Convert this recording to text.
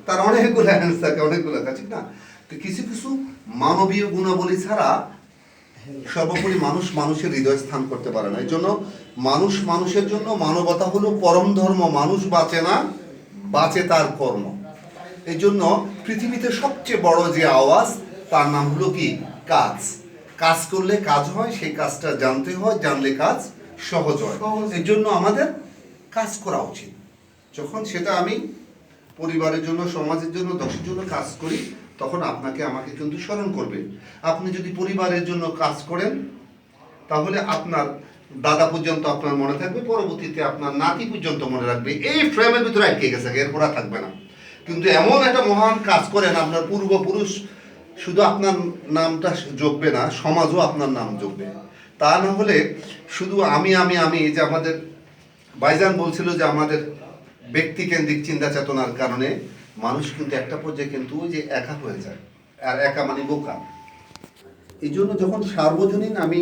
তার অনেকগুলো অ্যান্সার থাকে, অনেকগুলো ঠিক না। তো কিছু কিছু মানবীয় গুণাবলী ছাড়া সর্বোপরি মানুষ মানুষের হৃদয় স্থান করতে পারে না। এই জন্য মানুষ মানুষের জন্য মানবতা হলো পরম ধর্ম। মানুষ বাঁচে না, বাঁচে তার কর্ম। এই জন্য পৃথিবীতে সবচেয়ে বড় যে আওয়াজ তার নাম হলো কি? কাজ। কাজ করলে কাজ হয়, সেই কাজটা জানতে হয়, জানলে কাজ সহজ হয়। এই জন্য আমাদের কাজ করা উচিত। যখন সেটা আমি পরিবারের জন্য, সমাজের জন্য, দেশের জন্য কাজ করি, তখন আপনাকে আমাকে কিন্তু স্মরণ করবে। আপনি যদি পরিবারের জন্য কাজ করেন, তাহলে আপনার দাদা পর্যন্ত আপনার মনে থাকবে, পরবর্তীতে আপনার নাতি পর্যন্ত মনে রাখবে। এই ফ্রেমের ভিতরে আটকে গেছে, এরপর আর থাকবে না। কিন্তু এমন একটা মহান কাজ করেন, আপনার পূর্বপুরুষ শুধু আপনার নামটা যোগবে না, সমাজও আপনার নাম যোগবে। তা না হলে শুধু আমি আমি আমি, যে আমাদের ভাইজান বলছিল যে আমাদের ব্যক্তিকেন্দ্রিক চিন্তা চেতনার কারণে মানুষ কিন্তু একটা পর্যায়ে কিন্তু ওই যে একা হয়ে যায়, আর একা মানে বোকা। এই জন্য যখন সার্বজনীন আমি